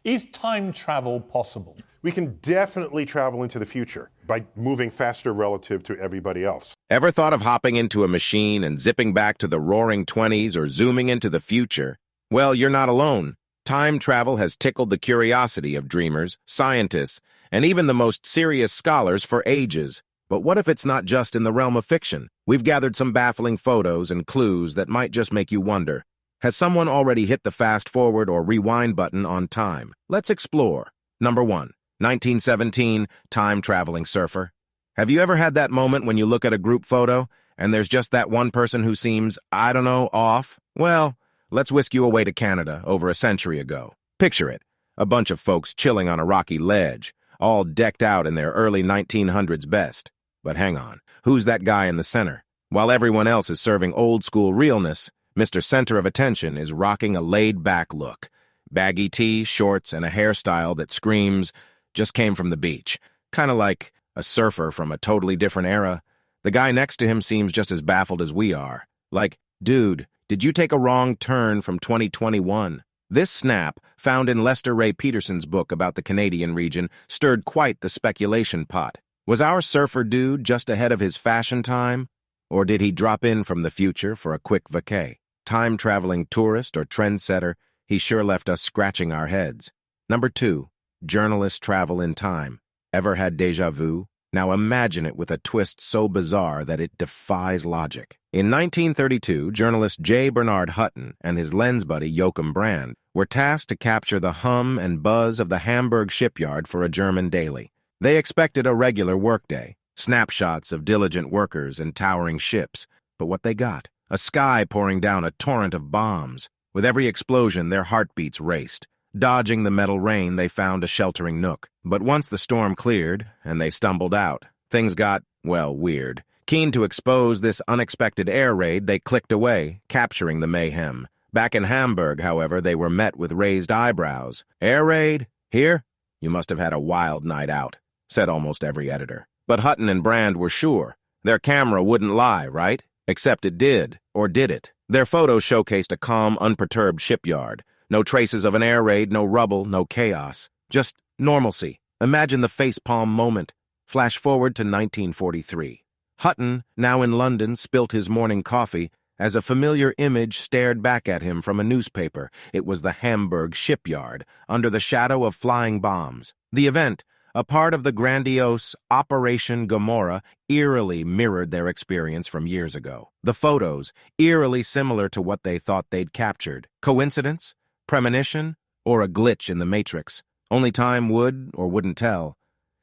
Is time travel possible? We can definitely travel into the future by moving faster relative to everybody else. Ever thought of hopping into a machine and zipping back to the roaring 20s or zooming into the future? Well, you're not alone. Time travel has tickled the curiosity of dreamers, scientists, and even the most serious scholars for ages. But what if it's not just in the realm of fiction? We've gathered some baffling photos and clues that might just make you wonder. Has someone already hit the fast-forward or rewind button on time? Let's explore. Number 1. 1917, time-traveling surfer. Have you ever had that moment when you look at a group photo and there's just that one person who seems, I don't know, off? Well, let's whisk you away to Canada over a century ago. Picture it. A bunch of folks chilling on a rocky ledge, all decked out in their early 1900s best. But hang on, who's that guy in the center? While everyone else is serving old-school realness, Mr. Center of Attention is rocking a laid-back look. Baggy tee, shorts, and a hairstyle that screams, just came from the beach. Kind of like a surfer from a totally different era. The guy next to him seems just as baffled as we are. Like, dude, did you take a wrong turn from 2021? This snap, found in Lester Ray Peterson's book about the Canadian region, stirred quite the speculation pot. Was our surfer dude just ahead of his fashion time? Or did he drop in from the future for a quick vacay? Time-traveling tourist or trendsetter, he sure left us scratching our heads. Number 2. Journalists travel in time. Ever had déjà vu? Now imagine it with a twist so bizarre that it defies logic. In 1932, journalist J. Bernard Hutton and his lens buddy Joachim Brand were tasked to capture the hum and buzz of the Hamburg shipyard for a German daily. They expected a regular workday, snapshots of diligent workers and towering ships, but what they got? A sky pouring down a torrent of bombs. With every explosion, their heartbeats raced. Dodging the metal rain, they found a sheltering nook. But once the storm cleared, and they stumbled out, things got, well, weird. Keen to expose this unexpected air raid, they clicked away, capturing the mayhem. Back in Hamburg, however, they were met with raised eyebrows. Air raid? Here? You must have had a wild night out, said almost every editor. But Hutton and Brand were sure. Their camera wouldn't lie, right? Except it did, or did it? Their photos showcased a calm, unperturbed shipyard. No traces of an air raid, no rubble, no chaos. Just normalcy. Imagine the facepalm moment. Flash forward to 1943. Hutton, now in London, spilt his morning coffee as a familiar image stared back at him from a newspaper. It was the Hamburg shipyard, under the shadow of flying bombs. The event, a part of the grandiose Operation Gomorrah, eerily mirrored their experience from years ago. The photos, eerily similar to what they thought they'd captured. Coincidence? Premonition? Or a glitch in the Matrix? Only time would or wouldn't tell.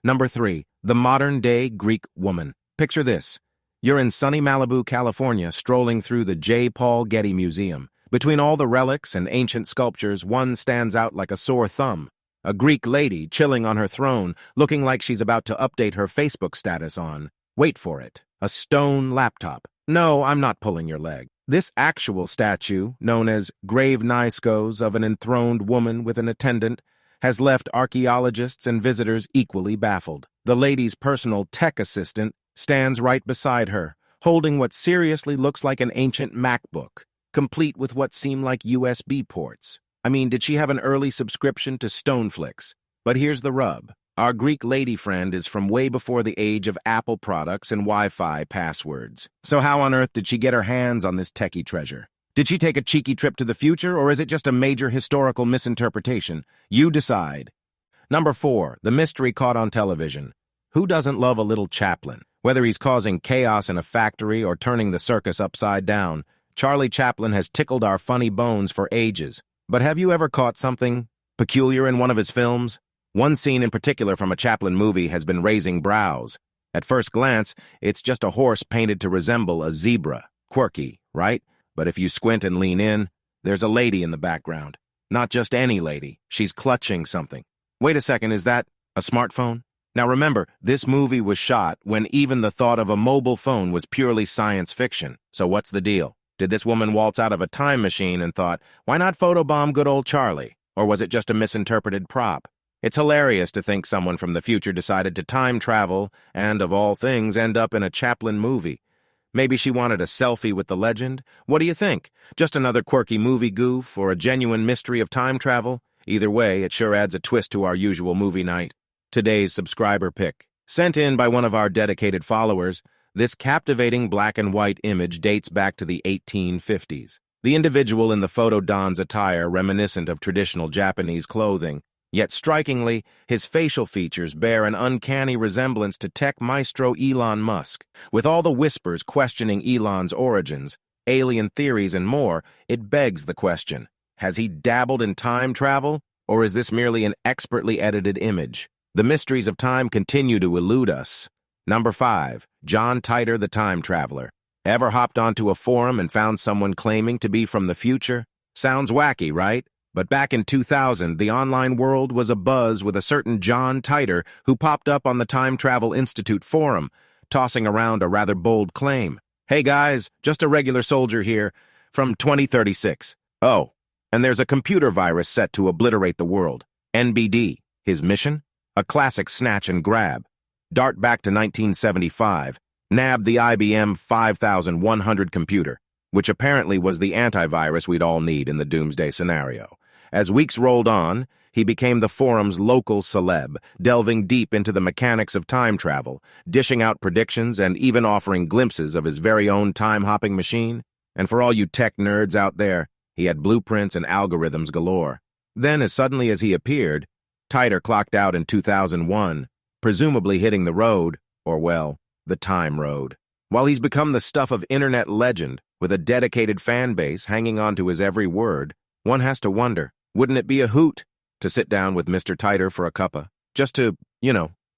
Number 3. The modern-day Greek woman. Picture this. You're in sunny Malibu, California, strolling through the J. Paul Getty Museum. Between all the relics and ancient sculptures, one stands out like a sore thumb. A Greek lady chilling on her throne, looking like she's about to update her Facebook status on, wait for it, a stone laptop. No, I'm not pulling your leg. This actual statue, known as grave Naiskos of an enthroned woman with an attendant, has left archaeologists and visitors equally baffled. The lady's personal tech assistant stands right beside her, holding what seriously looks like an ancient MacBook, complete with what seem like USB ports. I mean, did she have an early subscription to Stoneflix? But here's the rub. Our Greek lady friend is from way before the age of Apple products and Wi-Fi passwords. So how on earth did she get her hands on this techie treasure? Did she take a cheeky trip to the future, or is it just a major historical misinterpretation? You decide. Number 4, the mystery caught on television. Who doesn't love a little Chaplin? Whether he's causing chaos in a factory or turning the circus upside down, Charlie Chaplin has tickled our funny bones for ages. But have you ever caught something peculiar in one of his films? One scene in particular from a Chaplin movie has been raising brows. At first glance, it's just a horse painted to resemble a zebra. Quirky, right? But if you squint and lean in, there's a lady in the background. Not just any lady. She's clutching something. Wait a second, is that a smartphone? Now remember, this movie was shot when even the thought of a mobile phone was purely science fiction. So what's the deal? Did this woman waltz out of a time machine and thought, why not photobomb good old Charlie? Or was it just a misinterpreted prop? It's hilarious to think someone from the future decided to time travel and, of all things, end up in a Chaplin movie. Maybe she wanted a selfie with the legend? What do you think? Just another quirky movie goof or a genuine mystery of time travel? Either way, it sure adds a twist to our usual movie night. Today's subscriber pick. Sent in by one of our dedicated followers, this captivating black and white image dates back to the 1850s. The individual in the photo dons attire reminiscent of traditional Japanese clothing, yet strikingly, his facial features bear an uncanny resemblance to tech maestro Elon Musk. With all the whispers questioning Elon's origins, alien theories, and more, it begs the question, has he dabbled in time travel, or is this merely an expertly edited image? The mysteries of time continue to elude us. Number 5. John Titor, the Time Traveler. Ever hopped onto a forum and found someone claiming to be from the future? Sounds wacky, right? But back in 2000, the online world was abuzz with a certain John Titor who popped up on the Time Travel Institute forum, tossing around a rather bold claim. Hey guys, just a regular soldier here, from 2036. Oh, and there's a computer virus set to obliterate the world. NBD. His mission? A classic snatch and grab. Dart back to 1975, nab the IBM 5100 computer, which apparently was the antivirus we'd all need in the doomsday scenario. As weeks rolled on, he became the forum's local celeb, delving deep into the mechanics of time travel, dishing out predictions and even offering glimpses of his very own time-hopping machine. And for all you tech nerds out there, he had blueprints and algorithms galore. Then, as suddenly as he appeared, Titor clocked out in 2001, presumably hitting the road, or well, the time road. While he's become the stuff of internet legend, with a dedicated fan base hanging on to his every word, one has to wonder, wouldn't it be a hoot to sit down with Mr. Titor for a cuppa, just to,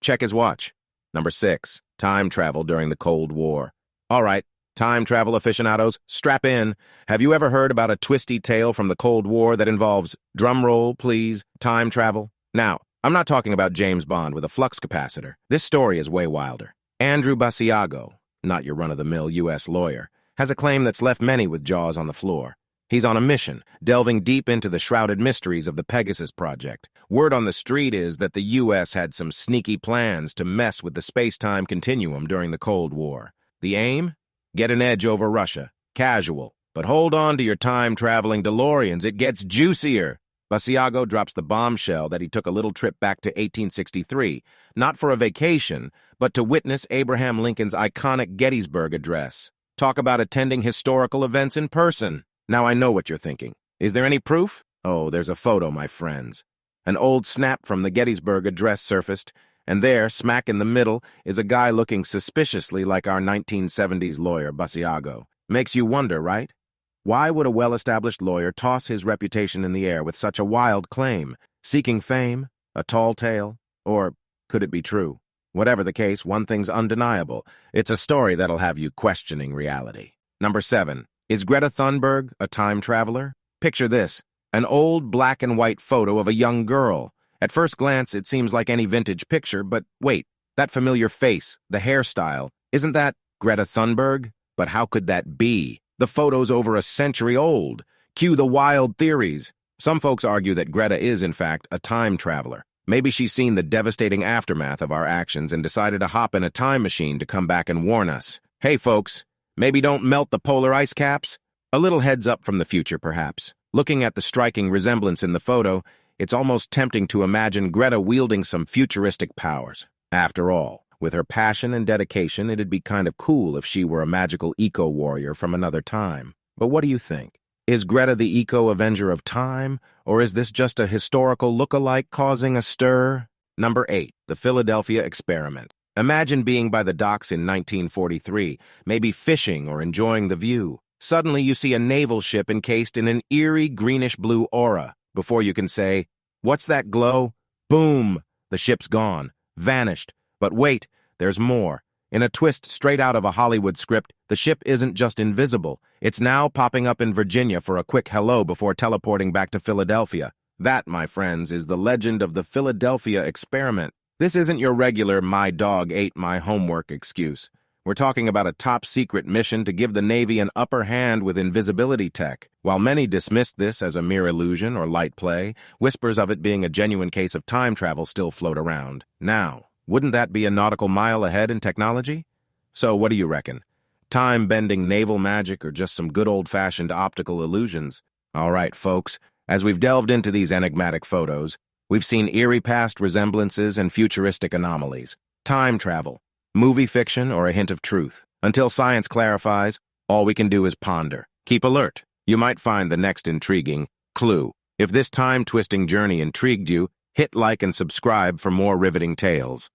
check his watch? Number 6. Time travel during the Cold War. All right, time travel aficionados, strap in. Have you ever heard about a twisty tale from the Cold War that involves, drumroll please, time travel? Now, I'm not talking about James Bond with a flux capacitor. This story is way wilder. Andrew Basiago, not your run-of-the-mill U.S. lawyer, has a claim that's left many with jaws on the floor. He's on a mission, delving deep into the shrouded mysteries of the Pegasus Project. Word on the street is that the U.S. had some sneaky plans to mess with the space-time continuum during the Cold War. The aim? Get an edge over Russia. Casual. But hold on to your time-traveling DeLoreans, it gets juicier. Basiago drops the bombshell that he took a little trip back to 1863, not for a vacation, but to witness Abraham Lincoln's iconic Gettysburg Address. Talk about attending historical events in person. Now I know what you're thinking. Is there any proof? Oh, there's a photo, my friends. An old snap from the Gettysburg Address surfaced, and there, smack in the middle, is a guy looking suspiciously like our 1970s lawyer, Basiago. Makes you wonder, right? Why would a well-established lawyer toss his reputation in the air with such a wild claim? Seeking fame? A tall tale? Or could it be true? Whatever the case, one thing's undeniable. It's a story that'll have you questioning reality. Number 7. Is Greta Thunberg a time traveler? Picture this. An old black and white photo of a young girl. At first glance, it seems like any vintage picture, but wait, that familiar face, the hairstyle, isn't that Greta Thunberg? But how could that be? The photo's over a century old. Cue the wild theories. Some folks argue that Greta is, in fact, a time traveler. Maybe she's seen the devastating aftermath of our actions and decided to hop in a time machine to come back and warn us. Hey, folks, maybe don't melt the polar ice caps? A little heads up from the future, perhaps. Looking at the striking resemblance in the photo, it's almost tempting to imagine Greta wielding some futuristic powers. After all, with her passion and dedication, it'd be kind of cool if she were a magical eco-warrior from another time. But what do you think? Is Greta the eco-avenger of time, or is this just a historical look-alike causing a stir? Number 8. The Philadelphia Experiment. Imagine being by the docks in 1943, maybe fishing or enjoying the view. Suddenly you see a naval ship encased in an eerie greenish-blue aura. Before you can say, "What's that glow?" Boom! The ship's gone. Vanished. But wait, there's more. In a twist straight out of a Hollywood script, the ship isn't just invisible. It's now popping up in Virginia for a quick hello before teleporting back to Philadelphia. That, my friends, is the legend of the Philadelphia Experiment. This isn't your regular "my dog ate my homework" excuse. We're talking about a top-secret mission to give the Navy an upper hand with invisibility tech. While many dismissed this as a mere illusion or light play, whispers of it being a genuine case of time travel still float around. Now, wouldn't that be a nautical mile ahead in technology? So what do you reckon? Time-bending naval magic or just some good old-fashioned optical illusions? All right, folks, As we've delved into these enigmatic photos, we've seen eerie past resemblances and futuristic anomalies. Time travel, movie fiction, or a hint of truth. Until science clarifies, all we can do is ponder. Keep alert. You might find the next intriguing clue. If this time-twisting journey intrigued you, hit like and subscribe for more riveting tales.